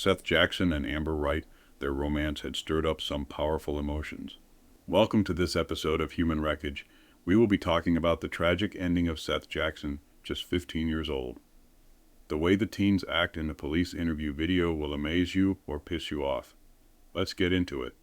Seath Jackson and Amber Wright, their romance had stirred up some powerful emotions. Welcome to this episode of Human Wreckage. We will be talking about the tragic ending of Seath Jackson, just 15 years old. The way the teens act in the police interview video will amaze you or piss you off. Let's get into it.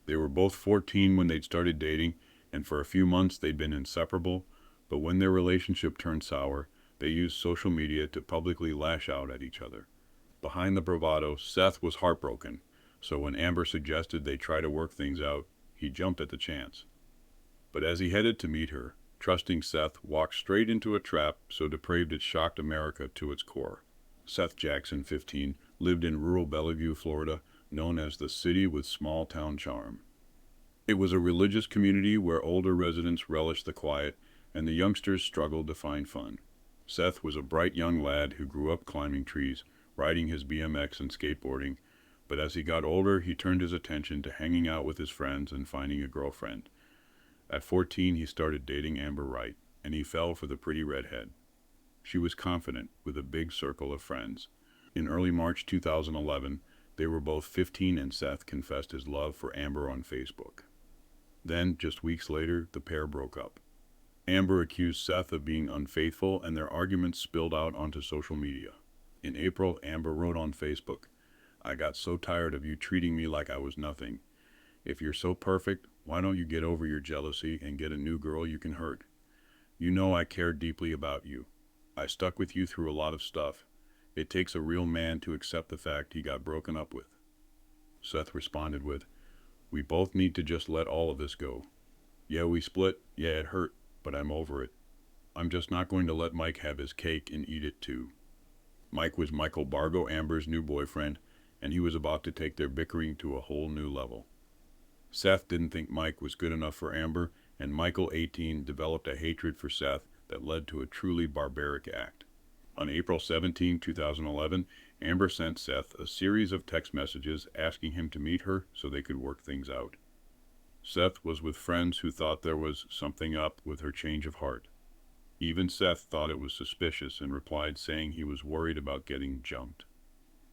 They were both 14 when they'd started dating, and for a few months they'd been inseparable, but when their relationship turned sour, they used social media to publicly lash out at each other. Behind the bravado, Seath was heartbroken, so when Amber suggested they try to work things out, he jumped at the chance. But as he headed to meet her, trusting Seath walked straight into a trap so depraved it shocked America to its core. Seath Jackson, 15, lived in rural Bellevue, Florida, known as the city with small-town charm. It was a religious community where older residents relished the quiet, and the youngsters struggled to find fun. Seath was a bright young lad who grew up climbing trees, riding his BMX and skateboarding, but as he got older, he turned his attention to hanging out with his friends and finding a girlfriend. At 14, he started dating Amber Wright, and he fell for the pretty redhead. She was confident, with a big circle of friends. In early March 2011, they were both 15 and Seath confessed his love for Amber on Facebook. Then, just weeks later, the pair broke up. Amber accused Seath of being unfaithful, and their arguments spilled out onto social media. In April, Amber wrote on Facebook, "I got so tired of you treating me like I was nothing. If you're so perfect, why don't you get over your jealousy and get a new girl you can hurt? You know I care deeply about you. I stuck with you through a lot of stuff. It takes a real man to accept the fact he got broken up with." Seath responded with, "We both need to just let all of this go. Yeah, we split. Yeah, it hurt, but I'm over it. I'm just not going to let Mike have his cake and eat it too." Mike was Michael Bargo, Amber's new boyfriend, and he was about to take their bickering to a whole new level. Seath didn't think Mike was good enough for Amber, and Michael, 18, developed a hatred for Seath that led to a truly barbaric act. On April 17, 2011, Amber sent Seath a series of text messages asking him to meet her so they could work things out. Seath was with friends who thought there was something up with her change of heart. Even Seath thought it was suspicious and replied saying he was worried about getting jumped.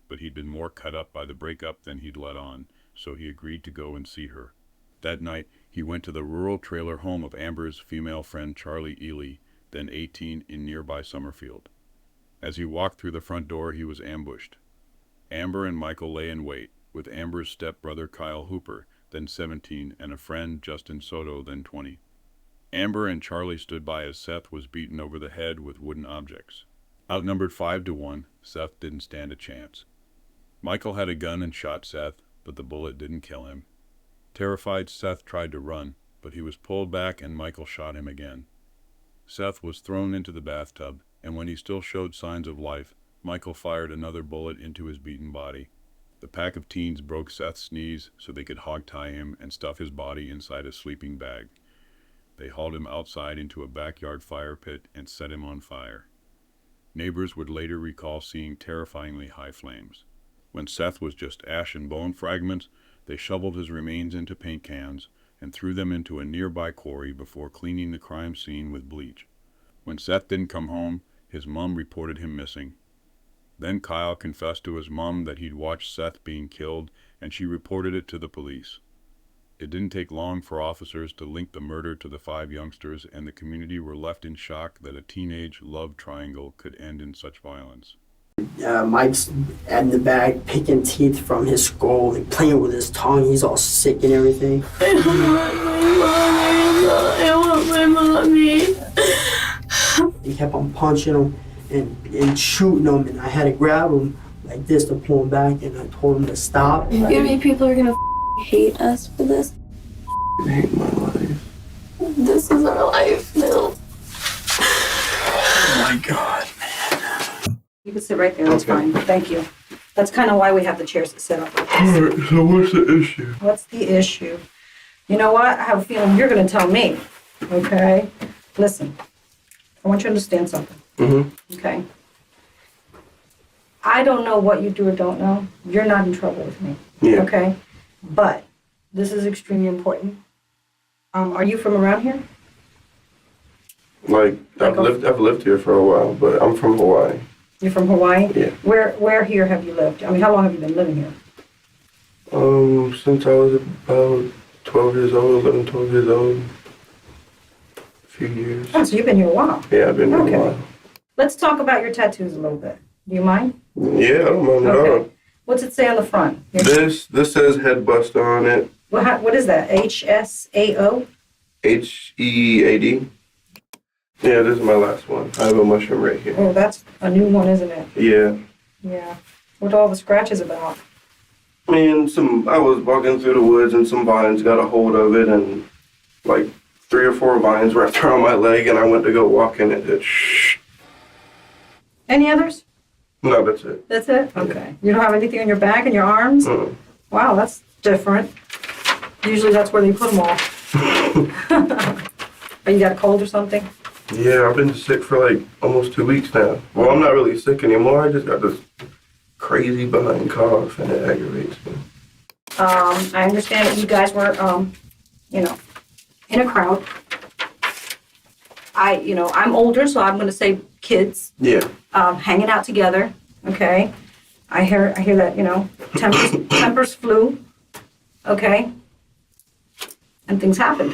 But he'd been more cut up by the breakup than he'd let on, so he agreed to go and see her. That night, he went to the rural trailer home of Amber's female friend Charlie Ely, then 18, in nearby Summerfield. As he walked through the front door, he was ambushed. Amber and Michael lay in wait, with Amber's stepbrother Kyle Hooper, then 17, and a friend, Justin Soto, then 20. Amber and Charlie stood by as Seath was beaten over the head with wooden objects. Outnumbered 5-1, Seath didn't stand a chance. Michael had a gun and shot Seath, but the bullet didn't kill him. Terrified, Seath tried to run, but he was pulled back and Michael shot him again. Seath was thrown into the bathtub, and when he still showed signs of life, Michael fired another bullet into his beaten body. The pack of teens broke Seath's knees so they could hog-tie him and stuff his body inside a sleeping bag. They hauled him outside into a backyard fire pit and set him on fire. Neighbors would later recall seeing terrifyingly high flames. When Seath was just ash and bone fragments, they shoveled his remains into paint cans and threw them into a nearby quarry before cleaning the crime scene with bleach. When Seath didn't come home, his mom reported him missing. Then Kyle confessed to his mom that he'd watched Seath being killed, and she reported it to the police. It didn't take long for officers to link the murder to the 5 youngsters, and the community were left in shock that a teenage love triangle could end in such violence. Mike's in the bag picking teeth from his skull and playing with his tongue. He's all sick and everything. I want my mommy. He kept on punching him and shooting him, and I had to grab him like this to pull him back, and I told him to stop. You mean people are gonna hate us for this? I hate my life. This is our life now. Oh my God. You can sit right there, that's fine, thank you. That's kind of why we have the chairs to sit up like this. Alright, so what's the issue? What's the issue? You know what? I have a feeling you're going to tell me, okay? Listen, I want you to understand something, okay? I don't know what you do or don't know. You're not in trouble with me, okay? But this is extremely important. Are you from around here? Like, I've lived here for a while, but I'm from Hawaii. You're from Hawaii? Yeah. Where here have you lived? I mean, how long have you been living here? Since I was about 12 years old, 11, 12 years old. A few years. Oh, so you've been here a while. Yeah, I've been here Okay. a while. Let's talk about your tattoos a little bit. Do you mind? Yeah, I don't mind at all. Okay. What's it say on the front? Here. This says head buster on it. What is that? HSAO? HEAD. Yeah, this is my last one. I have a mushroom right here. Oh, that's a new one, isn't it? Yeah. Yeah. What are all the scratches about? And I was walking through the woods and some vines got a hold of it and like 3 or 4 vines wrapped around my leg and I went to go walk in it. Shh. Any others? No, that's it. That's it? Okay. You don't have anything on your back and your arms? Mm. Wow, that's different. Usually that's where they put them all. Oh, you got a cold or something? Yeah, I've been sick for like almost 2 weeks now. Well, I'm not really sick anymore. I just got this crazy behind cough and it aggravates me. I understand that you guys were, in a crowd. I'm older, so I'm going to say kids. Yeah. Hanging out together, okay? I hear that, tempers flew, okay? And things happened.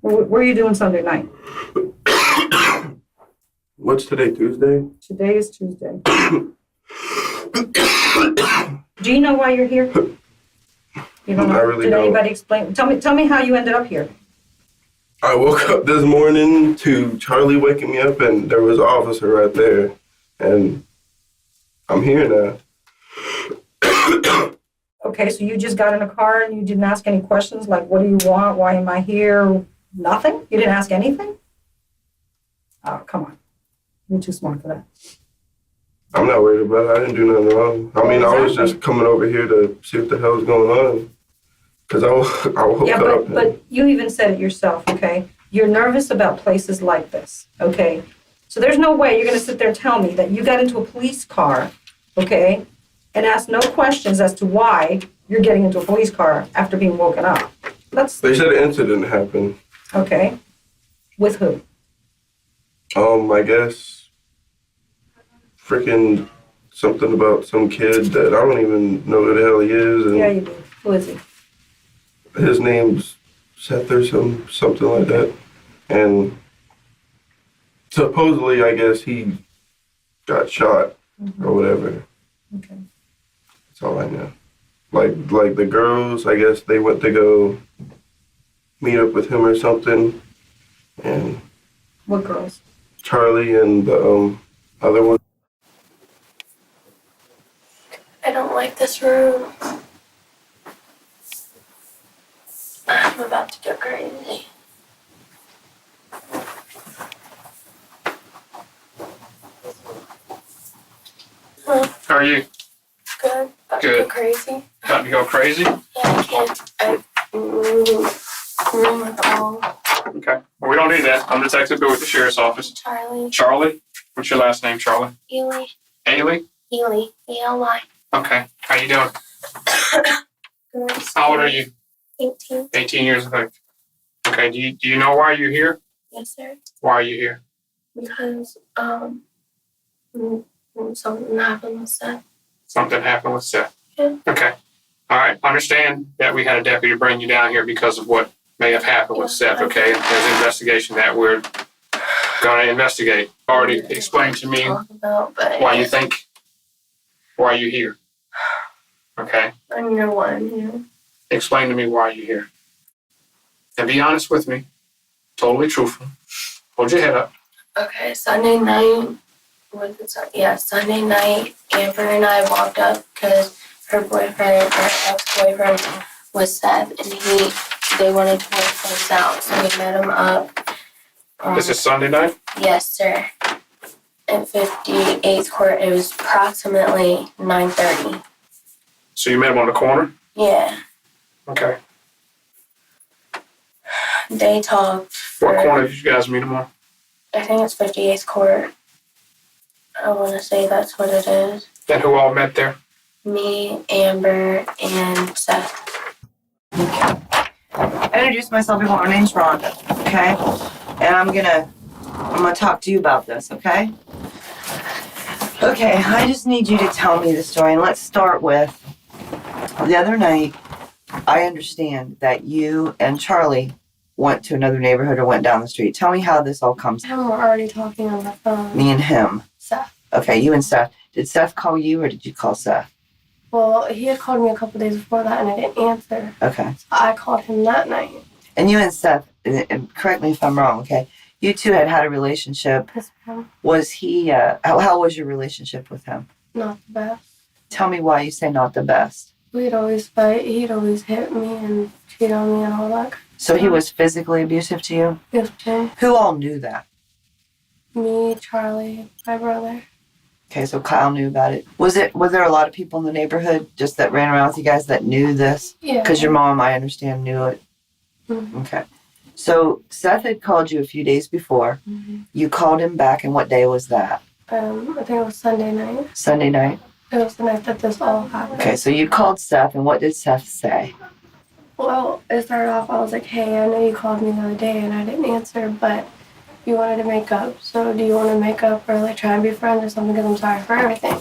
What were you doing Sunday night? What's today, Tuesday? Today is Tuesday. Do you know why you're here? You don't know? I really Did don't. anybody explain? Tell me how you ended up here. I woke up this morning to Charlie waking me up and there was an officer right there. And I'm here now. Okay, so you just got in a car and you didn't ask any questions like, what do you want? Why am I here? Nothing? You didn't ask anything? Oh, come on. You're too smart for that. I'm not worried about it. I didn't do nothing wrong. I mean, I was just coming over here to see what the hell's going on. Because I woke Yeah, up. but you even said it yourself, okay? You're nervous about places like this, okay? So there's no way you're going to sit there and tell me that you got into a police car, okay, and ask no questions as to why you're getting into a police car after being woken up. They said an incident happened. Okay. With who? I guess freaking something about some kid that I don't even know who the hell he is. And Yeah, you do. Who is he? his name's Seth or something like that. And supposedly, I guess he got shot or whatever. Okay. That's all I know. Like the girls, I guess they went to go meet up with him or something. And What girls? Charlie and the other one. I don't like this room. I'm about to go crazy. How are you? Good. About to Good. go crazy. About to go crazy? Yeah, I can't. Recall. Okay. Well, we don't need that. I'm Detective Bill with the Sheriff's Office. Charlie. Charlie? What's your last name, Charlie? Ely. Ailey? Ely. E-L-Y. Okay. How you doing? Good. How old are you? 18. 18 years of age. Okay. Do you know why you're here? Yes, sir. Why are you here? Because, something happened with Seth. Something happened with Seth. Yeah. Okay. All right. Understand that we had a deputy bring you down here because of what may have happened with Seth, okay? There's an investigation that we're going to investigate. Already explained to me Talk about, but why you think, why you're here. Okay? I know why I'm here. Explain to me why you're here. And be honest with me. Totally truthful. Hold your head up. Okay, Sunday night. Sunday night, Amber and I walked up because her ex-boyfriend was Seth, and they wanted to work things out. So we met him up. This is Sunday night? Yes, sir. At 58th Court, it was approximately 9:30. So you met him on the corner? Yeah. Okay. They talked for, What corner did you guys meet them on? I think it's 58th Court. I want to say that's what it is. And who all met there? Me, Amber, and Seth. I introduced myself before. My name's Rhonda, okay? And I'm gonna talk to you about this, okay? Okay, I just need you to tell me the story, and let's start with the other night. I understand that you and Charlie went to another neighborhood or went down the street. Tell me how this all comes. And we're already talking on the phone. Me and him. Seth. Okay, you and Seth. Did Seth call you or did you call Seth? Well, he had called me a couple days before that and I didn't answer. Okay. So I called him that night. And you and Seth, and correct me if I'm wrong, okay? You two had a relationship. Yes, ma'am. Was he, how was your relationship with him? Not the best. Tell me why you say not the best. We'd always fight. He'd always hit me and cheat on me and all that. So he was physically abusive to you? Yes, ma'am. Who all knew that? Me, Charlie, my brother. Okay, so Kyle knew about it. Was there a lot of people in the neighborhood just that ran around with you guys that knew this? Yeah. Because your mom, I understand, knew it. Mhm. Okay. So Seth had called you a few days before. Mhm. You called him back, and what day was that? I think it was Sunday night. Sunday night? It was the night that this all happened. Okay, so you called Seth, and what did Seth say? Well, it started off, I was like, hey, I know you called me the other day and I didn't answer, but you wanted to make up. So do you want to make up or like try and be friends or something because I'm sorry for everything?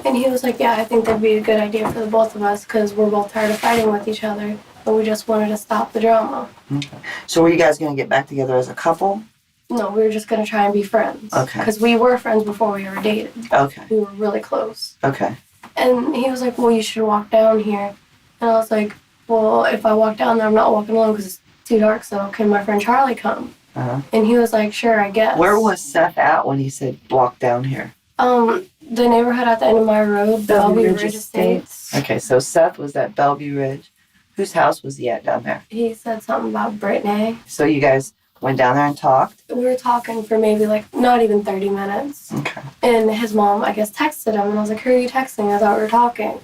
And he was like, yeah, I think that'd be a good idea for the both of us because we're both tired of fighting with each other. And we just wanted to stop the drama. Okay. So were you guys going to get back together as a couple? No, we were just going to try and be friends. Okay. Because we were friends before we ever dated. Okay. We were really close. Okay. And he was like, well, you should walk down here. And I was like, well, if I walk down there, I'm not walking alone because it's too dark, so can my friend Charlie come? Uh-huh. And he was like, sure, I guess. Where was Seth at when he said walk down here? The neighborhood at the end of my road, Bellevue Ridge Estates. Okay, so Seth was at Bellevue Ridge. Whose house was he at down there? He said something about Brittany. So you guys went down there and talked? We were talking for maybe like not even 30 minutes. Okay. And his mom, I guess, texted him. And I was like, who are you texting? I thought we were talking.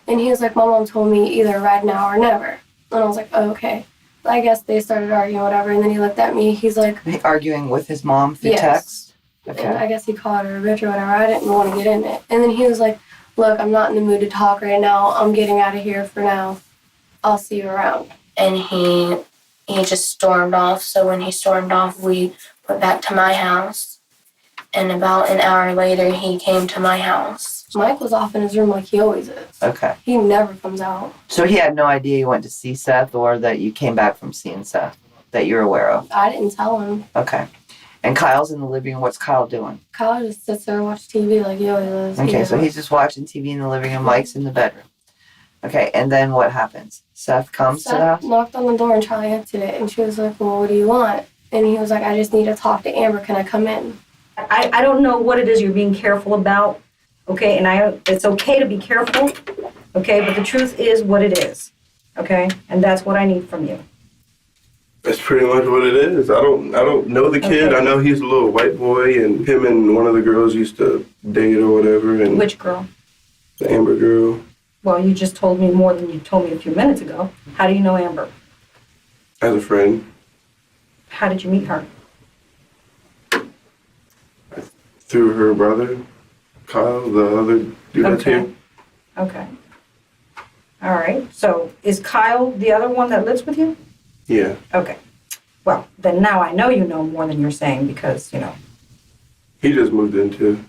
And he was like, my mom told me either right now or never. And I was like, oh, okay. I guess they started arguing, whatever. And then he looked at me. He's like, Arguing with his mom through yes. text? And Okay. I guess he called her a bitch or whatever. I didn't want to get in it. And then he was like, look, I'm not in the mood to talk right now. I'm getting out of here for now. I'll see you around. And he just stormed off. So when he stormed off, we went back to my house. And about an hour later, he came to my house. Mike was off in his room like he always is. Okay. He never comes out. So he had no idea you went to see Seth or that you came back from seeing Seth that you're aware of? I didn't tell him. Okay. And Kyle's in the living room. What's Kyle doing? Kyle just sits there and watches TV like he always is. Okay, so he's just watching TV in the living room. Mike's in the bedroom. Okay, and then what happens? Seth comes to the house? Seth knocked on the door and Charlie answered it. And she was like, well, what do you want? And he was like, I just need to talk to Amber. Can I come in? I don't know what it is you're being careful about, okay? And it's okay to be careful, okay? But the truth is what it is, okay? And that's what I need from you. That's pretty much what it is. I don't know the kid. Okay. I know he's a little white boy, and him and one of the girls used to date or whatever. And Which girl? the Amber girl. Well, you just told me more than you told me a few minutes ago. How do you know Amber? As a friend. How did you meet her? Through her brother, Kyle, the other dude that's here. Okay. All right. So is Kyle the other one that lives with you? Yeah. Okay. Well, then now I know you know more than you're saying because, you know, He just moved in too.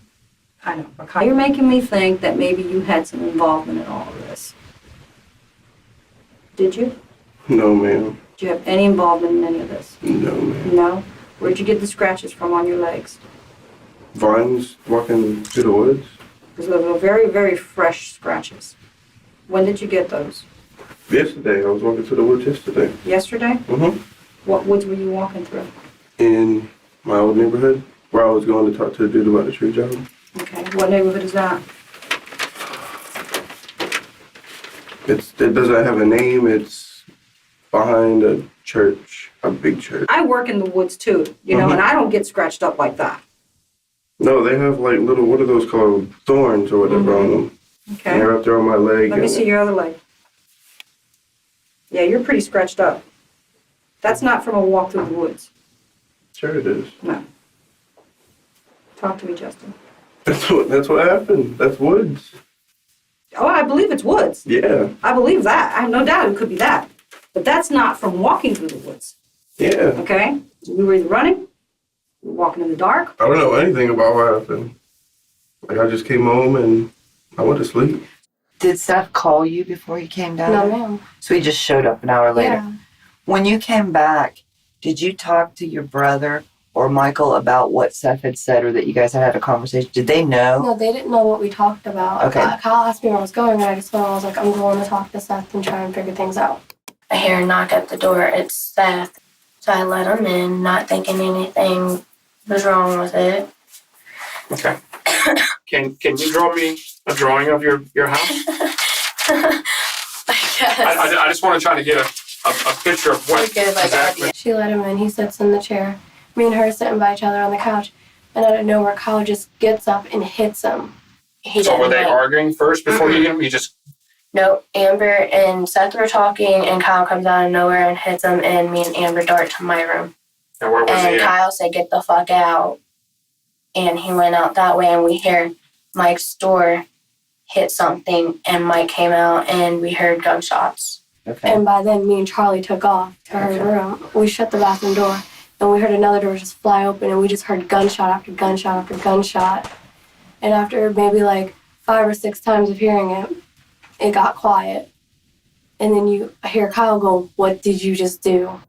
I know. But Kyle, you're making me think that maybe you had some involvement in all of this. Did you? No, ma'am. Do you have any involvement in any of this? No, ma'am. No? Where'd you get the scratches from on your legs? Vines walking through the woods. Because those were very, very fresh scratches. When did you get those? Yesterday, I was walking through the woods yesterday. Yesterday? Mm-hmm. What woods were you walking through? In my old neighborhood, where I was going to talk to a dude about the tree job. Okay. What neighborhood is that? It doesn't have a name. It's behind a church, a big church. I work in the woods too, you know, Mhm. and I don't get scratched up like that. No, they have like little, what are those called? Thorns or whatever on them. And Okay. they're up there on my leg. Let me and see your other leg. Yeah, you're pretty scratched up. That's not from a walk through the woods. Sure it is. No. Talk to me, Justin. That's what happened. That's woods. Oh, I believe it's woods. Yeah. I believe that. I have no doubt it could be that. But that's not from walking through the woods, Yeah. okay? We were either running, we were walking in the dark. I don't know anything about what happened. Like, I just came home and I went to sleep. Did Seth call you before he came down? No, there? ma'am. So he just showed up an hour later. Yeah. When you came back, did you talk to your brother or Michael about what Seth had said, or that you guys had a conversation? Did they know? No, they didn't know what we talked about. Okay. Kyle asked me where I was going, and I just told him, I was like, I'm going to talk to Seth and try and figure things out. I hear a knock at the door. It's Seth. So I let him in, not thinking anything was wrong with it. Okay. Can you draw me a drawing of your house? I guess. I just want to try to get a picture of what exactly. She let him in. He sits in the chair. Me and her sitting by each other on the couch. And out of nowhere, Kyle just gets up and hits him. So were they arguing first before you hit him? You just... No, Amber and Seth were talking, and Kyle comes out of nowhere and hits him, and me and Amber dart to my room. And where was And he at? Kyle said, get the fuck out. And he went out that way, and we hear Mike's door hit something, and Mike came out, and we heard gunshots. Okay. And by then, me and Charlie took off to her room. We shut the bathroom door, and we heard another door just fly open, and we just heard gunshot after gunshot after gunshot. And after maybe like 5 or 6 times of hearing it, it got quiet. And then you hear Kyle go, what did you just do?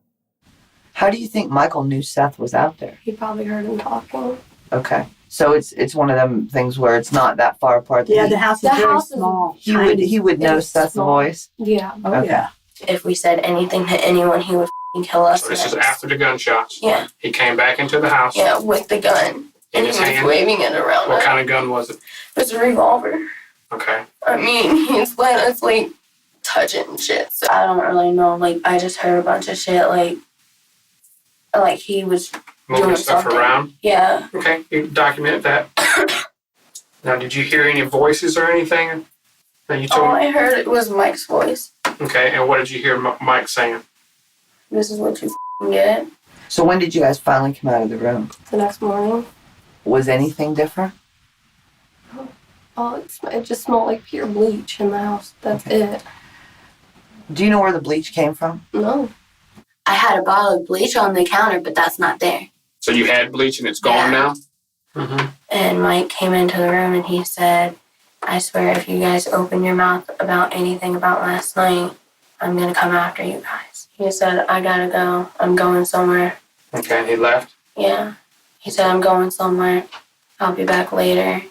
How do you think Michael knew Seth was out there? He probably heard him talking. Okay. So it's one of them things where it's not that far apart. Yeah, That the house is The very house is- small. he would know It's Seth's small. voice. Yeah. Oh, Okay. yeah. If we said anything to anyone, he would kill us. So this is next. after the gunshots. Yeah. He came back into the house. Yeah, with the gun. In And his he was hand? waving it around. What kind of gun was it? It was a revolver. Okay. I mean, he's letting us, like, touch it and shit. So I don't really know. Like, I just heard a bunch of shit, like he was Moving doing stuff something. around. Yeah. Okay. You documented that. Now, did you hear any voices or anything that you All told me? I heard it was Mike's voice. Okay. And what did you hear Mike saying? This is what you get. So when did you guys finally come out of the room? The next morning. Was anything different? Oh, it just smelled like pure bleach in the house. That's it. Do you know where the bleach came from? No. I had a bottle of bleach on the counter, but that's not there. So you had bleach and it's gone Yeah. now? Mm-hmm. And Mike came into the room and he said, I swear if you guys open your mouth about anything about last night, I'm going to come after you guys. He said, I gotta go. I'm going somewhere. Okay. And he left? Yeah. He said, I'm going somewhere. I'll be back later.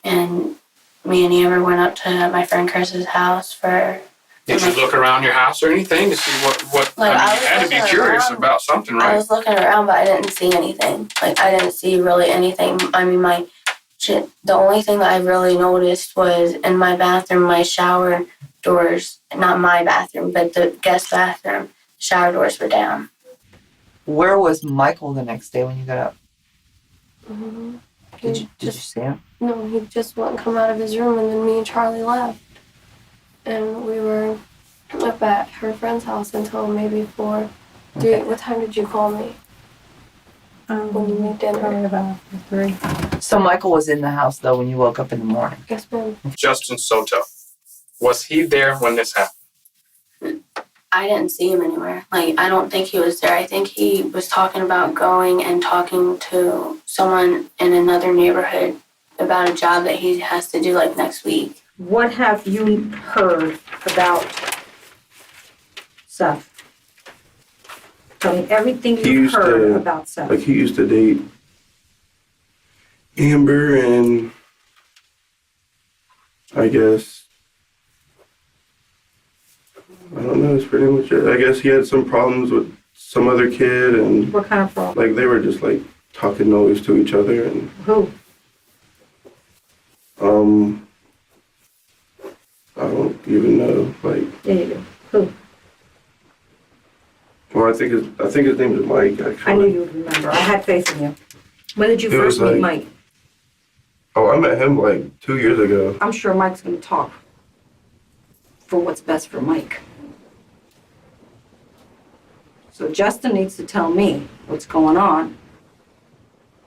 And me and Amber went up to my friend Chris's house for... Did you look around your house or anything to see what Like, I mean, I you was had to be looking curious around. about something, I right? was looking around, but I didn't see anything. Like, I didn't see really anything. I mean, the only thing that I really noticed was in my bathroom, my shower doors, not my bathroom, but the guest bathroom, shower doors were down. Where was Michael the next day when you got up? Mm-hmm. Did you see him? No, he just wouldn't come out of his room, and then me and Charlie left. And we were up at her friend's house until maybe 4, 3. Okay. What time did you call me? When you made dinner? Probably about 3. So Michael was in the house though when you woke up in the morning. Yes, ma'am. Justin Soto. Was he there when this happened? I didn't see him anywhere. Like, I don't think he was there. I think he was talking about going and talking to someone in another neighborhood about a job that he has to do, like, next week. What have you heard about Seth? Tell me everything He you've used heard to- about Seth. Like, he used to date Amber, and I guess, I don't know, that's pretty much it. I guess he had some problems with some other kid, and What kind of problem? like they were just like talking noise to each other, and Who? I don't even know. Like, Yeah, you do. Who? well, I think his name is Mike. Actually, I knew you would remember. I had faith in you. When did you It was first meet like- Mike? Oh, I met him like 2 years ago. I'm sure Mike's going to talk for what's best for Mike. So Justin needs to tell me what's going on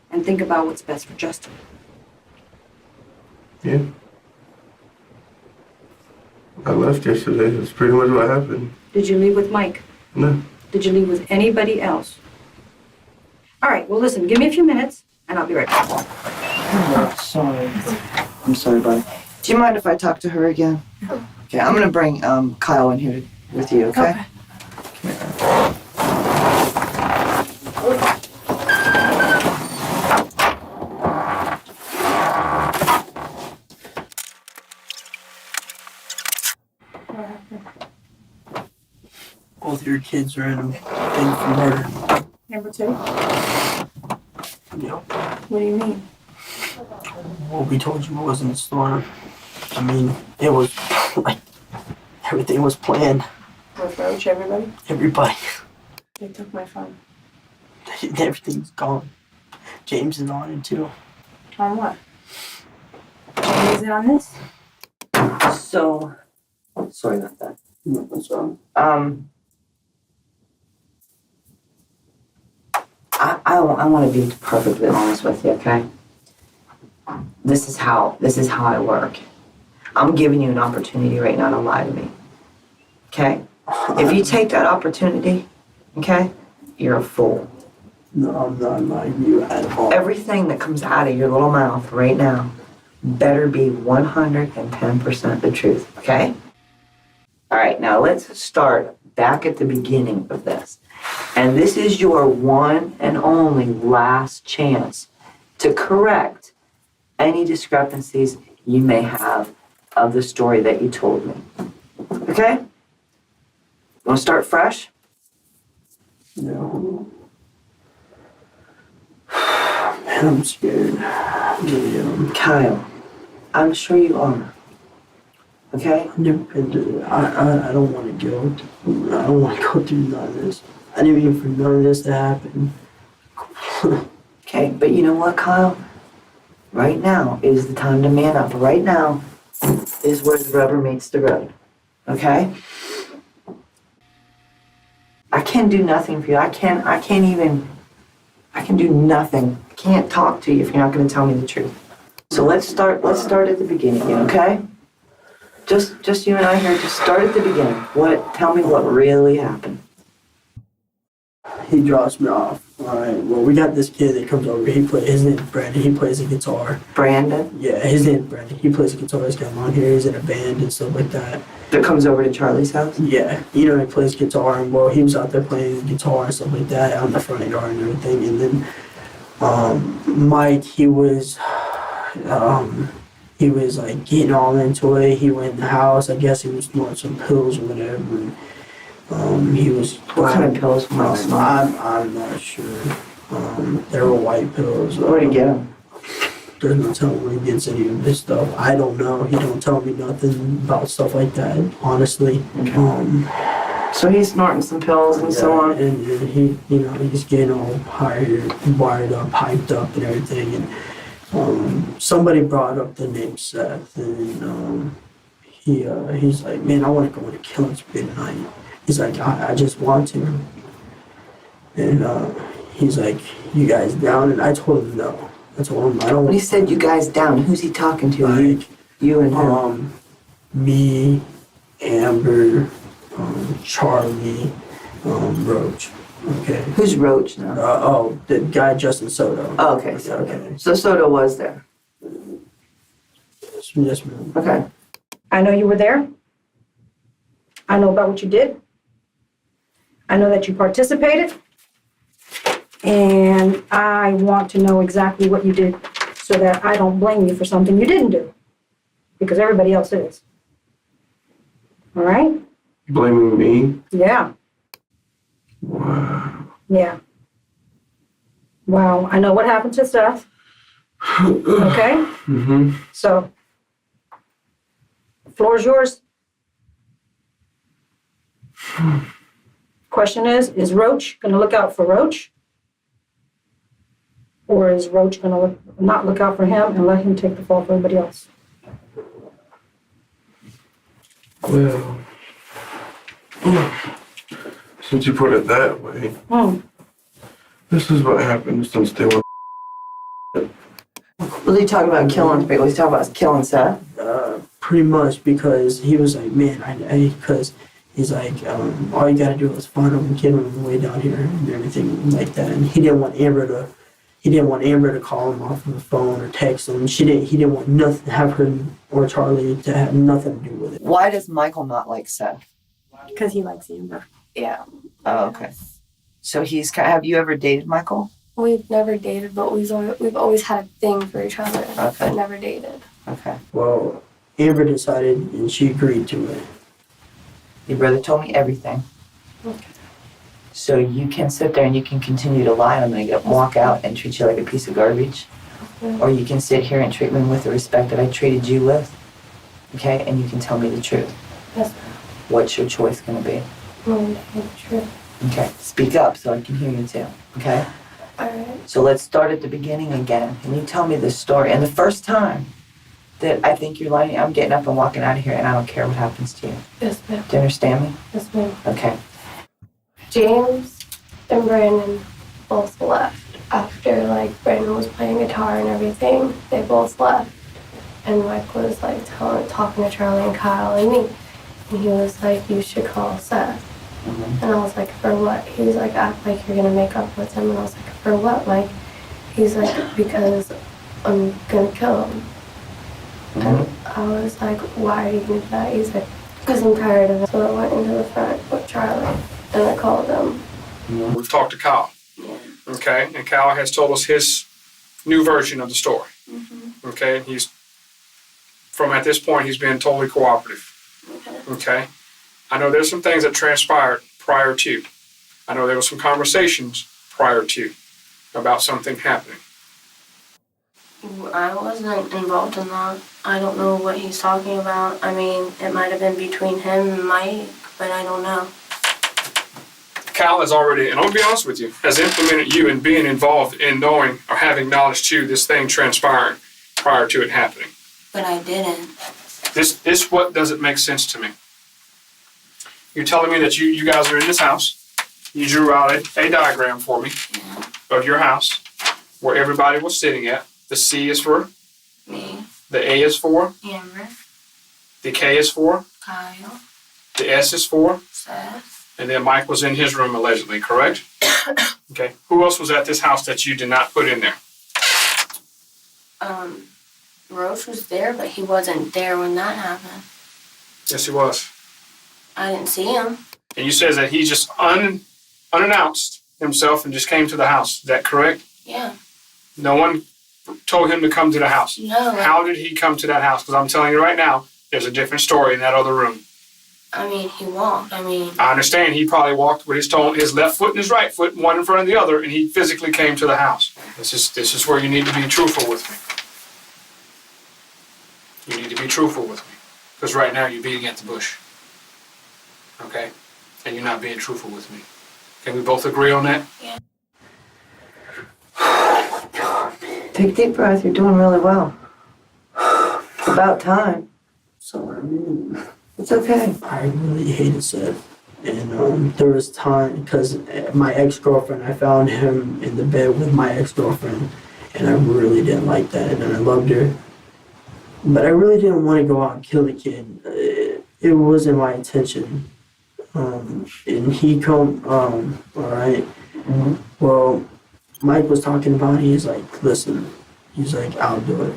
and think about what's best for Justin. Yeah. I left yesterday. That's pretty much what happened. Did you leave with Mike? No. Did you leave with anybody else? All right, well, listen, give me a few minutes and I'll be right back. Oh, sorry. I'm sorry, buddy. Do you mind if I talk to her again? Okay, I'm gonna bring Kyle in here with you, okay? Both your kids are in a thing for murder. Number 2? You know, What do you mean? what we told you was in the storm. I mean, it was like everything was planned. With Roach, everybody? Everybody, They took my phone. everything's gone. James is on it too. On what? Is it on this? So, sorry about that. What's wrong? I want to be perfectly honest with you, okay? This is how I work. I'm giving you an opportunity right now to lie to me, okay? If you take that opportunity, okay, you're a fool. No, I'm not lying to you at all. Everything that comes out of your little mouth right now better be 110% the truth, okay? All right, now let's start back at the beginning of this. And this is your one and only last chance to correct any discrepancies you may have of the story that you told me. Okay? Want to start fresh? No. Man, I'm scared. Really, Kyle, I'm sure you are. Okay? I've never been to, I don't want to go. I don't want to go through none of this. I didn't mean for none of this to happen. Okay, but you know what, Kyle? Right now is the time to man up. Right now is where the rubber meets the road. Okay? I can do nothing for you. I can do nothing. I can't talk to you if you're not going to tell me the truth. So let's start at the beginning, okay? Just you and I here, just start at the beginning. Tell me what really happened. He drops me off. Alright, well, we got this kid that comes over. His name's Brandon. He plays the guitar. Brandon, Yeah, his name's Brandon. He plays the guitar. He's got long hair. He's in a band and stuff like that. that comes over to Charlie's house? Yeah, he plays guitar. And, well, he was out there playing guitar and stuff like that out in the front yard and everything. And then Mike, he was like getting all into it. He went in the house. I guess he was snorting some pills or whatever. And, he was. What kind of pills from Mike's mom? I'm not sure. They were white pills. Where'd he get them? There's no telling where he gets any of this stuff. I don't know. He don't tell me nothing about stuff like that, honestly. So he's snorting some pills and so on? And he, he's getting all hired, wired up, hyped up and everything. And somebody brought up the name Seth, and he's like, man, I want to go on a killing spree tonight. He's like, I just want to. And he's like, you guys down? And I told him no. I told him I don't. When he said you guys down, who's he talking to? Like, you and him? Me, Amber, Charlie, Roach. Okay. Who's Roach now? The guy Justin Soto. Oh, okay. So, okay. So Soto was there. Yes, ma'am. Okay. I know you were there. I know about what you did. I know that you participated. And I want to know exactly what you did so that I don't blame you for something you didn't do. Because everybody else is. All right? Blaming me? Yeah. Wow. Yeah. Wow. I know what happened to Seth. Okay? Mm-hmm. So, the floor is yours. Question is Roach going to look out for Roach? Or is Roach going to not look out for him and let him take the fall for everybody else? Well, Since you put it that way, this is what happened since they were. Was he talking about killing? Was he talking about killing Seth? Pretty much, because he was like, man, because he's like, all you gotta do is find him and get him on the way down here and everything like that. And he didn't want Amber to call him off of the phone or text him. He didn't want nothing to have her or Charlie to have nothing to do with it. Why does Michael not like Seth? Because he likes Amber. Yeah. Oh, okay. So have you ever dated Michael? We've never dated, but we've always had a thing for each other, but never dated. Okay. Well, Amber decided and she agreed to it. Your brother told me everything. Okay. So you can sit there and you can continue to lie and I'm gonna walk out and treat you like a piece of garbage. Okay. Or you can sit here and treat me with the respect that I treated you with. Okay? And you can tell me the truth. Yes, What's your choice gonna be? I'm going to tell the truth. Okay. Speak up so I can hear you too. Okay? Alright. So let's start at the beginning again. And you tell me this story. And the first time that I think you're lying, I'm getting up and walking out of here and I don't care what happens to you. Yes, ma'am. Do you understand me? Yes, ma'am. Okay. James and Brandon both left after Brandon was playing guitar and everything. They both left, and Mike was talking to Charlie and Kyle and me, and he was like, "You should call Seth." Mm-hmm. And I was like, "For what?" He was like, "Act like you're gonna make up with him." And I was like, "For what, Mike?" He's like, "Because I'm gonna kill him." And I was like, "Why are you gonna do that?" He's like, "Because I'm tired of it." So I went into the front with Charlie. And I called him. We've talked to Kyle. Yeah. Okay, and Kyle has told us his new version of the story. Mm-hmm. Okay, at this point, he's been totally cooperative. Okay. Okay, I know there's some things that transpired prior to. I know there were some conversations prior to about something happening. I wasn't involved in that. I don't know what he's talking about. I mean, it might have been between him and Mike, but I don't know. Cal has already, and I'll be honest with you, has implemented you in being involved in knowing or having knowledge to this thing transpiring prior to it happening. But I didn't. This what doesn't make sense to me. You're telling me that you guys are in this house. You drew out a diagram for me of your house where everybody was sitting at. The C is for Me, the A is for, Amber, the K is for, Kyle, the S is for, Seth, and then Mike was in his room allegedly, correct? Okay. Who else was at this house that you did not put in there? Roche was there, but he wasn't there when that happened. Yes, he was. I didn't see him. And you said that he just unannounced himself and just came to the house. Is that correct? Yeah. No one told him to come to the house. No. How did he come to that house? Because I'm telling you right now, there's a different story in that other room. I mean, he walked. I mean, I understand he probably walked with his left foot and his right foot, one in front of the other, and he physically came to the house. This is where you need to be truthful with me. You need to be truthful with me. Because right now you're beating at the bush. Okay? And you're not being truthful with me. Can we both agree on that? Yeah. Take a deep breath. You're doing really well. It's about time. Sorry, It's okay. I really hated Seth. And there was time, because my ex-girlfriend, I found him in the bed with my ex-girlfriend, and I really didn't like that, and I loved her. But I really didn't want to go out and kill the kid. It wasn't my intention. And he alright. Mm-hmm. Well, Mike was talking about it. He's like, listen, he's like, I'll do it.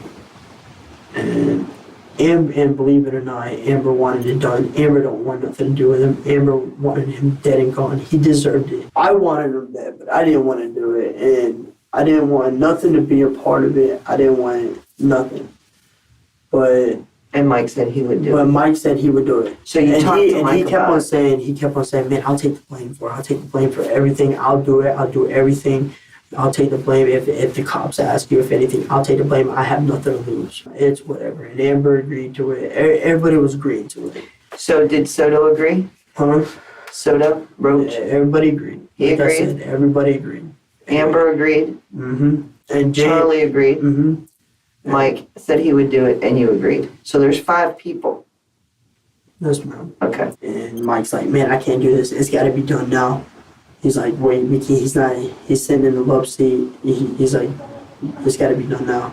And believe it or not, Amber wanted it done. Amber don't want nothing to do with him. Amber wanted him dead and gone. He deserved it. I wanted him dead, but I didn't want to do it. And I didn't want nothing to be a part of it. I didn't want nothing. And Mike said he would do But it. Mike said he would do it. So you talked to Mike he kept about on it. saying, man, I'll take the blame for it. I'll take the blame for everything. I'll do it. I'll do everything. I'll take the blame. If the cops ask you, if anything, I'll take the blame. I have nothing to lose. It's whatever. And Amber agreed to it. Everybody was agreeing to it. So did Soto agree? Huh? Soto? Roach? Everybody agreed. He Like agreed? I said, everybody agreed. Amber agreed? Mm-hmm. And Jay, Charlie agreed? Mm-hmm. Mike said he would do it and you agreed. So there's 5 people. Yes, ma'am. Okay. And Mike's like, man, I can't do this. It's got to be done now. He's like, wait, Mickey, he's not. He's sitting in the love seat. He's like, it's got to be done now.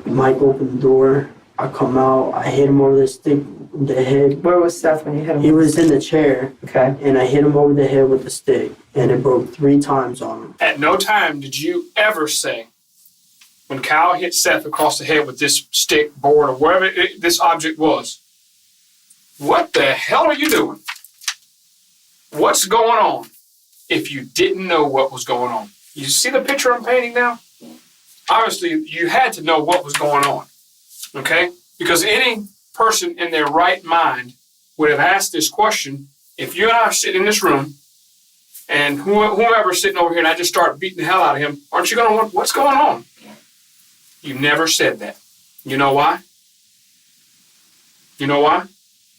Mike opened the door. I come out. I hit him over the stick, the head. Where was Seth when you hit him? He was in the chair, Okay. and I hit him over the head with the stick, and it broke 3 times on him. At no time did you ever say, when Kyle hit Seth across the head with this stick, board, or whatever this object was, what the hell are you doing? What's going on? If you didn't know what was going on. You see the picture I'm painting now? Obviously, you had to know what was going on, okay? Because any person in their right mind would have asked this question. If you and I are sitting in this room, and whoever's sitting over here, and I just start beating the hell out of him, aren't you going to want, what's going on? Yeah. You never said that. You know why? You know why?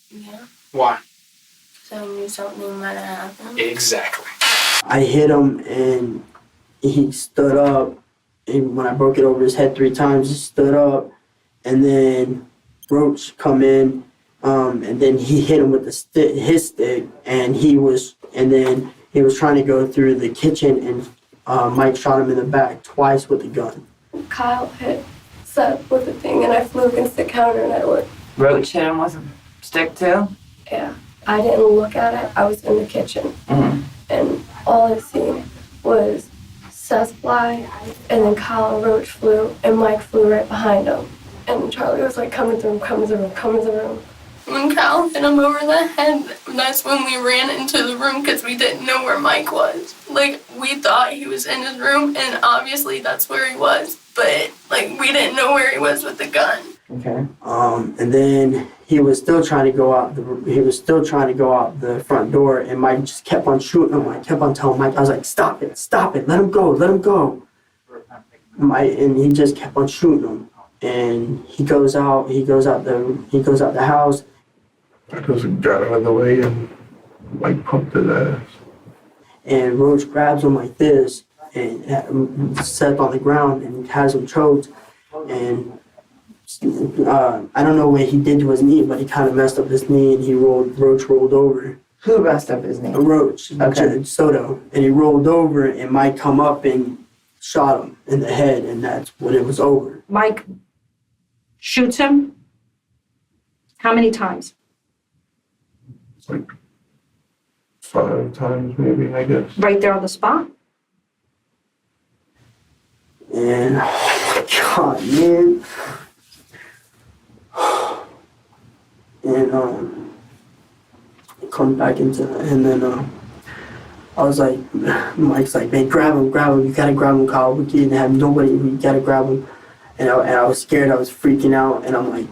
Yeah. Why? So I knew something might have happened. Exactly. I hit him, and he stood up. And when I broke it over his head 3 times, he stood up. And then Roach come in, and then he hit him with his stick, and then he was trying to go through the kitchen, and Mike shot him in the back twice with the gun. Kyle hit Seth with the thing, and I flew against the counter, and I looked. Roach hit him with a stick too? Yeah, I didn't look at it. I was in the kitchen, and all I seen was Seth fly, and then Kyle and Roach flew, and Mike flew right behind him. And Charlie was like, come to the room, come to the room, come to the room. When Kyle hit him over the head, that's when we ran into the room because we didn't know where Mike was. Like, we thought he was in his room, and obviously that's where he was. But, like, we didn't know where he was with the gun. Okay. And then he was still trying to go out the front door, and Mike just kept on shooting him. I kept on telling Mike, I was like, stop it, let him go. And he just kept on shooting him. And he goes out the house. I just got out of the way and like pumped his ass. And Roach grabs him like this and Seth on the ground and has him choked. And I don't know what he did to his knee, but he kind of messed up his knee, and Roach rolled over. Who messed up his name? Roach, Okay. Soto, and he rolled over, and Mike come up and shot him in the head, and that's when it was over. Mike shoots him. How many times? It's like 5 times maybe, I guess. Right there on the spot? And oh my God, man. And come back into, and then I was like, Mike's like, man, grab him, you gotta grab him, Kyle. We can't have nobody, we gotta grab him. And I was scared, I was freaking out, and I'm like,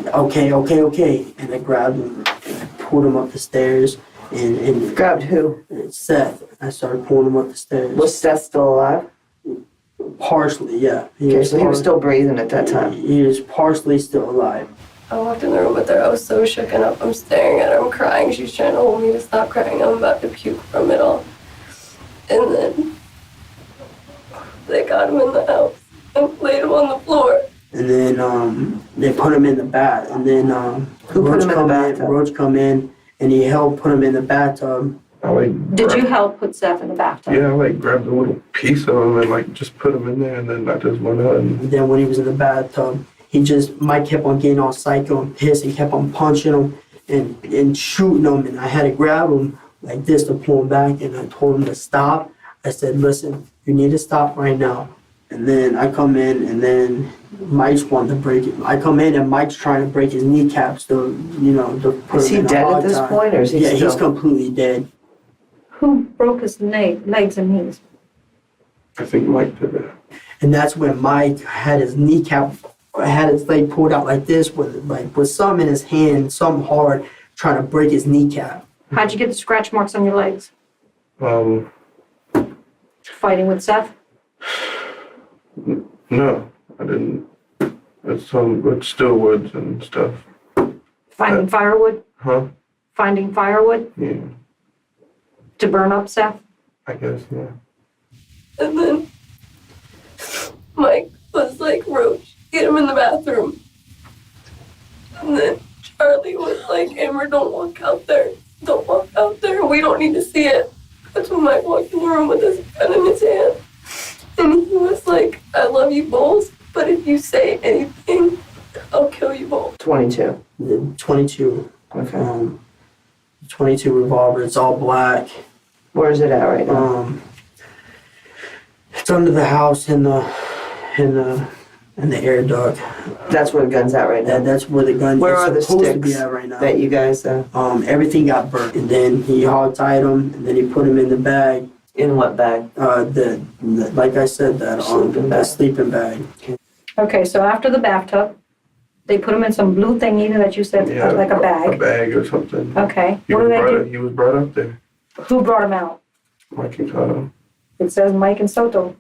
okay. And I grabbed him, and I pulled him up the stairs, and Grabbed who? Seth. I started pulling him up the stairs. Was Seth still alive? Partially, yeah. Okay, so he was still breathing at that time. He was partially still alive. I walked in the room with her. I was so shooken up. I'm staring at her. I'm crying. She's trying to hold me to stop crying. I'm about to puke from it all. And then they got him in the house and laid him on the floor. And then they put him in the bath. And then Who put him in the bathtub? Roach come in, and he helped put him in the bathtub. I like Did you help put Seth in the bathtub? Yeah, I like grabbed a little piece of him and like just put him in there, and then I just went out and And then when he was in the bathtub, Mike kept on getting all psycho and pissed, and kept on punching him and shooting him. And I had to grab him like this to pull him back, and I told him to stop. I said, listen, you need to stop right now. And then I come in, and then Mike's wanting to break it. I come in, and Mike's trying to break his kneecaps to put Is him he in a dead at hog this tie. point, or is he Yeah, still? he's completely dead. Who broke his legs and knees? I think Mike did that. And that's when Mike had his leg pulled out like this with some in his hand, some hard, trying to break his kneecap. How'd you get the scratch marks on your legs? Fighting with Seth? No, I didn't. It's still woods and stuff. Finding firewood? Huh? Finding firewood Yeah, to burn up Seth? I guess, yeah. And then Mike was like, Roach, get him in the bathroom. And then Charlie was like, Amber, don't walk out there. Don't walk out there. We don't need to see it. That's when Mike walked in the room with his gun in his hand. And he was like, I love you both, but if you say anything, I'll kill you both. 22. The 22, Okay. 22 revolver. It's all black. Where is it at right now? It's under the house in the air duct. That's where the gun's at right now. That's where the gun Where is are the supposed to be sticks at right now. that you guys, Everything got burnt, and then he hog tied them, and then he put them in the bag. in what bag? Like I said, that Sleeping that bag. sleeping bag. Okay, so after the bathtub, they put them in some blue thingy that you said, Yeah, like a A bag. bag or something. Okay, He what was, do they brought, do? he was brought up there. Who brought him out? Mike and Kyle. It says Mike and Soto.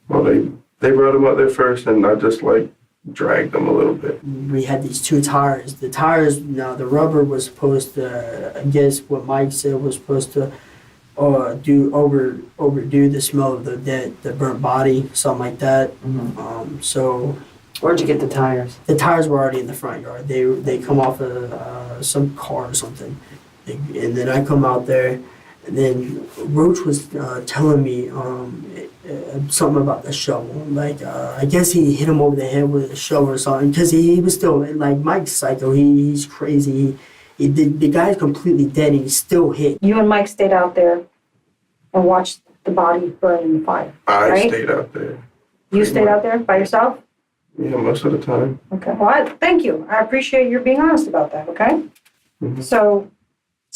Well, they brought him up there first, and I just like dragged them a little bit. We had these two tires. The tires, now the rubber was supposed to, I guess what Mike said was supposed to overdo the smell of the burnt body, something like that. So Where'd you get the tires? the tires were already in the front yard. They come off of some car or something. And then I come out there, and then Roach was telling me something about the shovel. Like, I guess he hit him over the head with a shovel or something, because he was still, like, Mike's psycho. He's crazy. The guy's completely dead, and he's still hit. You and Mike stayed out there and watched the body burn in the fire, I right? stayed out there. You stayed out there by yourself? Yeah, most of the time. Okay, well, thank you. I appreciate your being honest about that, okay? Mhm. So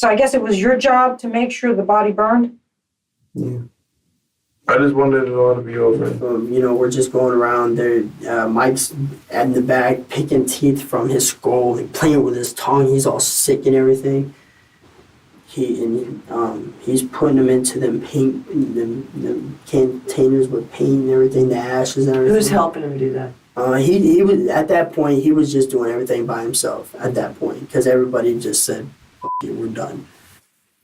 I guess it was your job to make sure the body burned? Yeah. I just wanted it all to be over. We're just going around there. Mike's in the bag picking teeth from his skull and playing with his tongue. He's all sick and everything. He's putting them into them paint, them containers with paint and everything, the ashes and everything. Who's helping him do that? He was at that point. He was just doing everything by himself at that point, because everybody just said, "F it, we're done."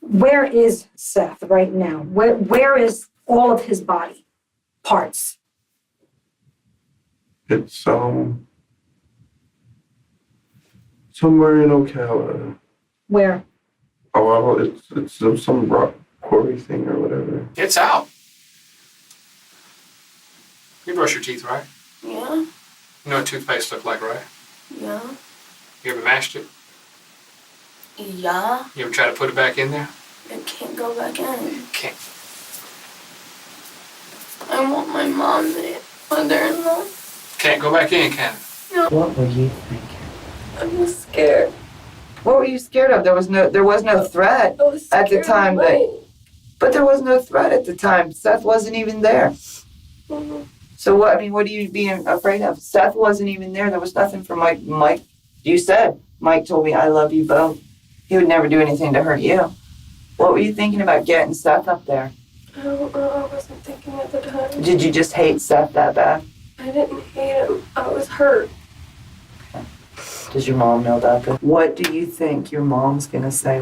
Where is Seth right now? Where is all of his body parts? It's somewhere in Ocala. Where? Oh, it's some rock quarry thing or whatever. It's out. You brush your teeth, right? Yeah, You know what toothpaste look like, right? yeah, You ever mashed it? yeah. You ever try to put it back in there? It can't go back in. Can't. I want my mother-in-law. Can't go back in, can it? What were you thinking? I'm just scared. What were you scared of? There was no threat. I was At the scared time of that- Mike. But there was no threat at the time. Seth wasn't even there. Mhm. So what are you being afraid of? Seth wasn't even there. There was nothing for Mike. Mike, you said, Mike told me, I love you both. He would never do anything to hurt you. What were you thinking about getting Seth up there? I don't know. I wasn't thinking at the time. Did you just hate Seth that bad? I didn't hate him. I was hurt. Does your mom know about this? What do you think your mom's gonna say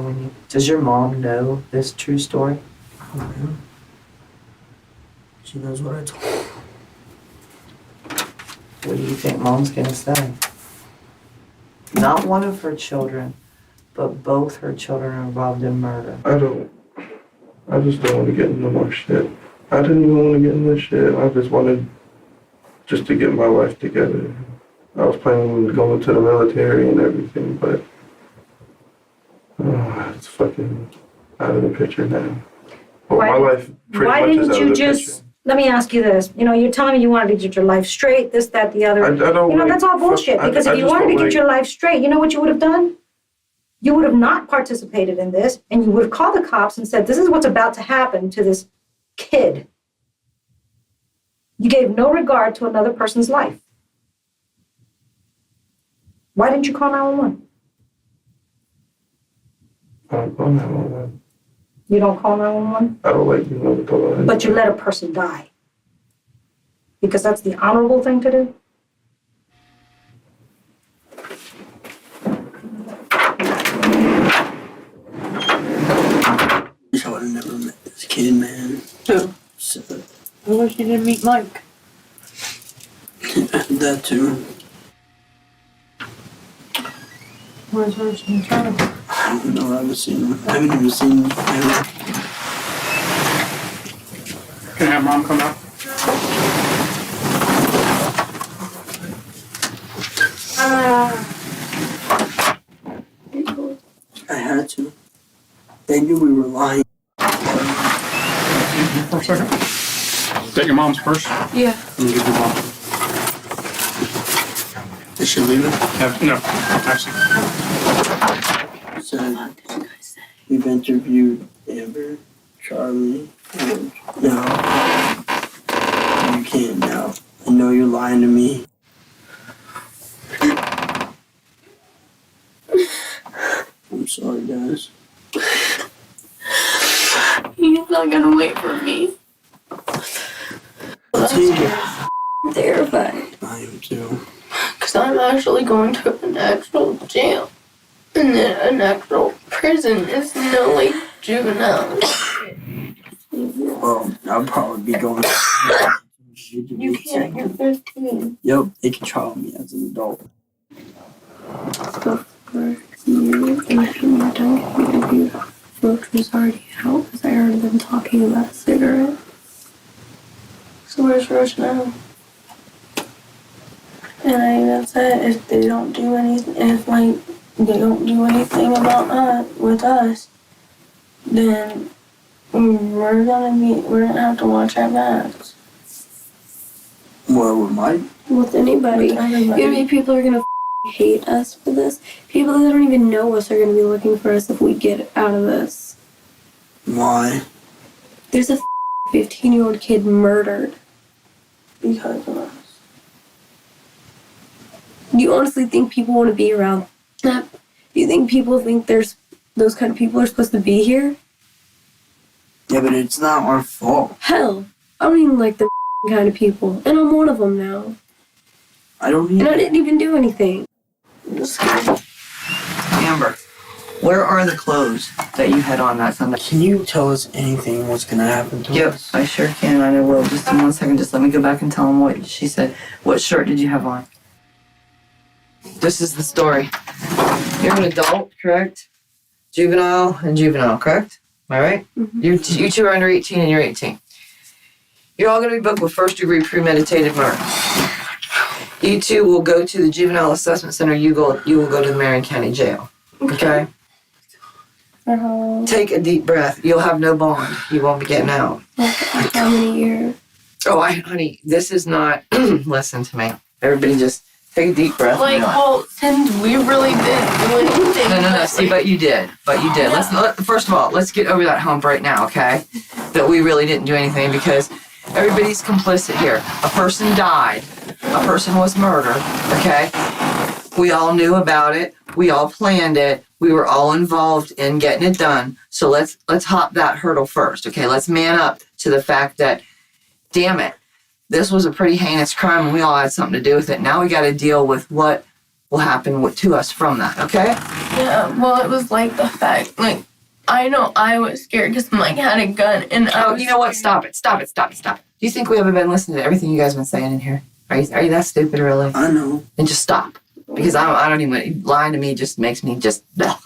does your mom know this true story? She knows what I told her. What do you think mom's gonna say? Not one of her children, but both her children are involved in murder. I just don't want to get into more shit. I didn't even want to get into this shit. I just wanted to get my life together. I was planning on going to the military and everything, but it's fucking out of the picture now. Well, Why- my life pretty Why much is didn't out you of the just, let me ask you this, you're telling me you wanted to get your life straight, this, that, the other. picture. I don't like, That's all bullshit, I because if you just wanted to don't get like- your life straight, you know what you would have done? You would have not participated in this, and you would have called the cops and said, this is what's about to happen to this kid. You gave no regard to another person's life. Why didn't you call 911? I don't know that. You don't call 911, I don't like being over the line. but you let a person die. Because that's the honorable thing to do. Wish I would have never met this kid, man. Who? So, I wish you didn't meet Mike. That too. Where's hers? I'm trying to. I don't know. I haven't seen him. I haven't even seen him. Can I have mom come out? I had to. They knew we were lying. For a second. Take your mom's purse. Yeah. Let me give you mom. They should leave it. No, actually. Said we've interviewed Amber, Charlie, and now you can't now. I know you're lying to me. I'm sorry, guys. He's not gonna wait for me. I'm Terrified. I am too. Because I'm actually going to an actual jail. And then an actual prison. It's no like juvenile. Well, I'll probably be going. You can't, you're 15. Yep, they can trial me as an adult. Before you and him were done getting interviewed, Roach was already out because I heard them talking about a cigarette. So where's Roach now? And I even said if they don't do anything, if like they don't do anything about us with us, then we're gonna have to watch our backs. Well, with my With anybody. With everybody. You know, people are gonna hate us for this. People that don't even know us are gonna be looking for us if we get out of this. why? There's a 15-year-old kid murdered because of us. Do you honestly think people want to be around that? Do you think people think there's those kind of people are supposed to be here? Yeah, but it's not our fault. Hell, I don't even like the kind of people, and I'm one of them now. I don't And need. I didn't even do anything. Amber, where are the clothes that you had on that Sunday? Can you tell us anything? What's gonna happen to Yep, us? I sure can, and I will. Just in 1 second, just let me go back and tell him what she said. What shirt did you have on? This is the story. You're an adult, correct? Juvenile and juvenile, correct? Am I right? Mhm. You two are under 18 and you're 18. You're all going to be booked with first-degree premeditated murder. You two will go to the juvenile assessment center. You will go to the Marion County Jail. Okay? Take a deep breath. You'll have no bond. You won't be getting out. How many years? Oh, honey, this is not. Listen to me. Everybody, just take a deep breath. Like, well, since we really didn't do anything. No. See, but you did. First of all, let's get over that hump right now, okay? That we really didn't do anything because everybody's complicit here. A person died. A person was murdered, okay? We all knew about it. We all planned it. We were all involved in getting it done. So let's hop that hurdle first, okay? Let's man up to the fact that, damn it, this was a pretty heinous crime and we all had something to do with it. Now we got to deal with what will happen to us from that, okay? Yeah, well, it was like the fact, like, I know I was scared because Mike had a gun and I Oh, was you know what? scared. Stop it. Do you think we haven't been listening to everything you guys have been saying in here? Are you that stupid, really? I know. And just stop. Because I don't even, lying to me just makes me just, ugh,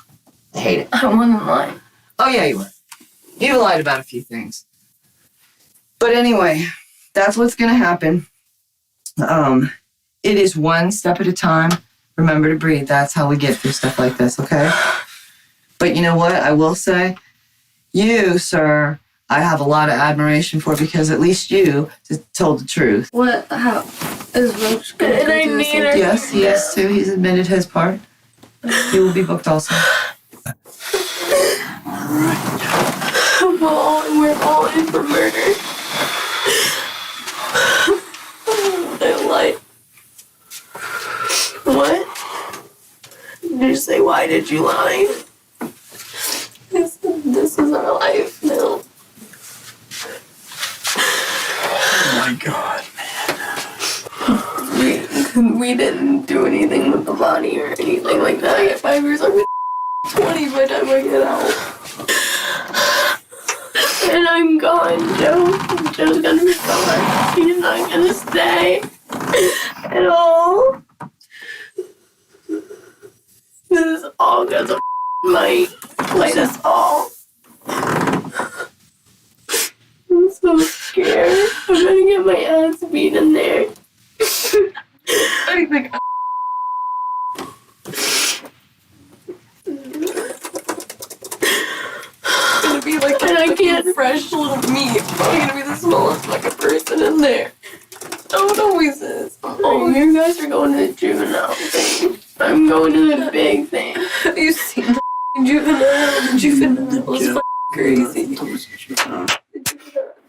I hate it. I wasn't lying. Oh, yeah, you were. You lied about a few things. But anyway, that's what's going to happen. It is one step at a time. Remember to breathe. That's how we get through stuff like this, okay? But you know what? I will say, you, sir, I have a lot of admiration for because at least you told the truth. What? How? Is Roach gonna And go I through the need same her. thing? Yes, he is too. He's admitted his part. He will be booked also. We're all in for murder. I lied. What? Did you say, why did you lie? This is our life now. Oh my God. We didn't do anything with the body or anything like that. I get 5 years, I'm 20 by the time I get out. And I'm gone, Joe. Joe's gonna be gone. He's not gonna stay. at all. This is all because of Mike. Played us all. I'm so scared. I'm gonna get my ass beat in there. I think I'm gonna be like a fresh little meat. I'm gonna be the smallest fucking person in there. Oh, it always is. Oh, you guys are going to the juvenile thing. I'm going to the big thing. Have you seen the juvenile? The juvenile is crazy.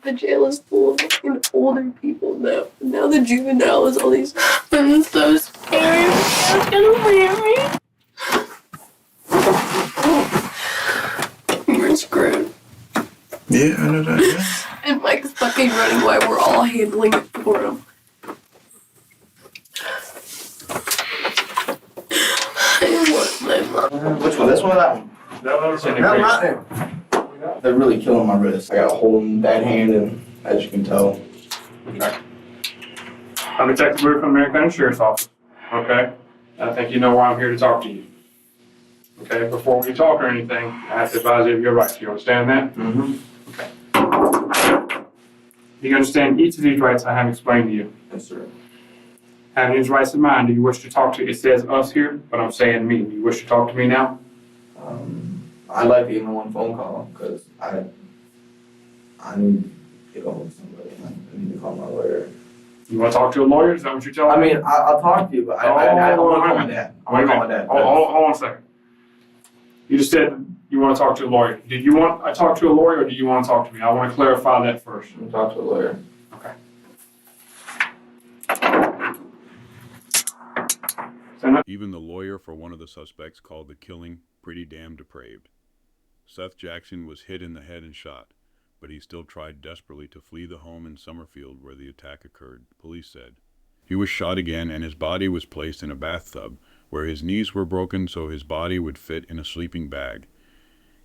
The jail is full of fucking older people now. Now the juvenile is all these. I'm so scared. It's gonna wear me. We're screwed. Yeah, I know that. Yeah. And Mike's fucking running while we're all handling it for him. I want my mom. Which one? This one or that one? That's in No, there. not there. They're really killing my wrist. I got a hole in that hand, and as you can tell. Okay. I'm Detective Weir from American County Sheriff's Office. Okay? I think you know why I'm here to talk to you. Okay? Before we talk or anything, I have to advise you of your rights. You understand that? Mm-hmm. You understand each of these rights I have explained to you. Yes, sir. Having these rights in mind, do you wish to talk to, it says us here, but I'm saying me. Do you wish to talk to me now? I'd like to give him one phone call because I need to get on with somebody. I need to call my lawyer. You want to talk to a lawyer? Is that what you're telling I me? mean, I'll talk to you, but I don't want to call my dad. I want to call my dad. Hold on a second. You just said you want to talk to a lawyer. Did you want I talk to a lawyer or do you want to talk to me? I want to clarify that first. I'm gonna talk to a lawyer. Okay. So Even the lawyer for one of the suspects called the killing pretty damn depraved. Seath Jackson was hit in the head and shot, but he still tried desperately to flee the home in Summerfield where the attack occurred, police said. He was shot again and his body was placed in a bathtub where his knees were broken so his body would fit in a sleeping bag.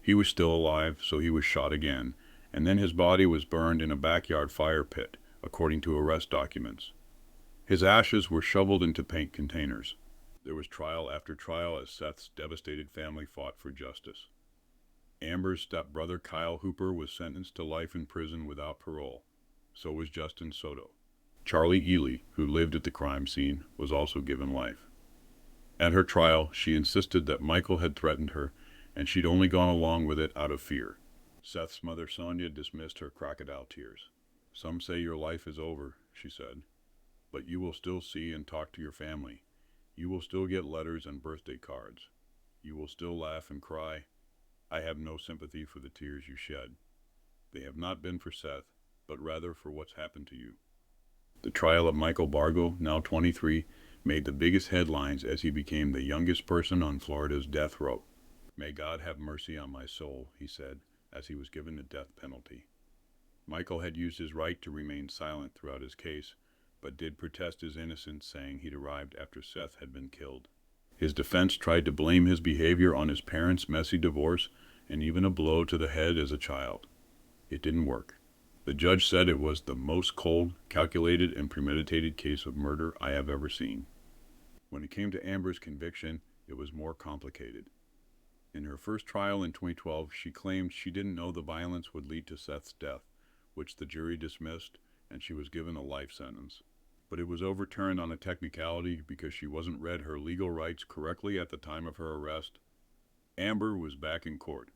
He was still alive, so he was shot again, and then his body was burned in a backyard fire pit, according to arrest documents. His ashes were shoveled into paint containers. There was trial after trial as Seath's devastated family fought for justice. Amber's stepbrother Kyle Hooper was sentenced to life in prison without parole. So was Justin Soto. Charlie Ely, who lived at the crime scene, was also given life. At her trial, she insisted that Michael had threatened her, and she'd only gone along with it out of fear. Seath's mother Sonia dismissed her crocodile tears. Some say your life is over, she said, but you will still see and talk to your family. You will still get letters and birthday cards. You will still laugh and cry. I have no sympathy for the tears you shed. They have not been for Seath, but rather for what's happened to you. The trial of Michael Bargo, now 23, made the biggest headlines as he became the youngest person on Florida's death row. May God have mercy on my soul, he said, as he was given the death penalty. Michael had used his right to remain silent throughout his case, but did protest his innocence, saying he'd arrived after Seath had been killed. His defense tried to blame his behavior on his parents' messy divorce and even a blow to the head as a child. It didn't work. The judge said it was the most cold, calculated, and premeditated case of murder I have ever seen. When it came to Amber's conviction, it was more complicated. In her first trial in 2012, she claimed she didn't know the violence would lead to Seath's death, which the jury dismissed, and she was given a life sentence. But it was overturned on a technicality because she wasn't read her legal rights correctly at the time of her arrest. Amber was back in court.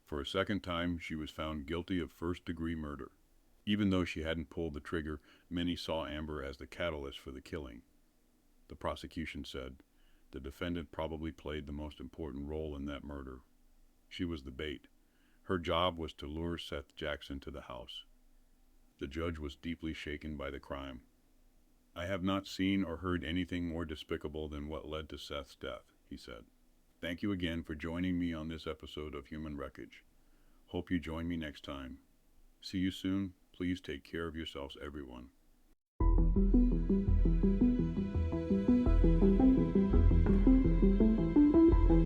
For a second time, she was found guilty of first-degree murder. Even though she hadn't pulled the trigger, many saw Amber as the catalyst for the killing. The prosecution said the defendant probably played the most important role in that murder. She was the bait. Her job was to lure Seath Jackson to the house. The judge was deeply shaken by the crime. I have not seen or heard anything more despicable than what led to Seath's death, he said. Thank you again for joining me on this episode of Human Wreckage. Hope you join me next time. See you soon. Please take care of yourselves, everyone.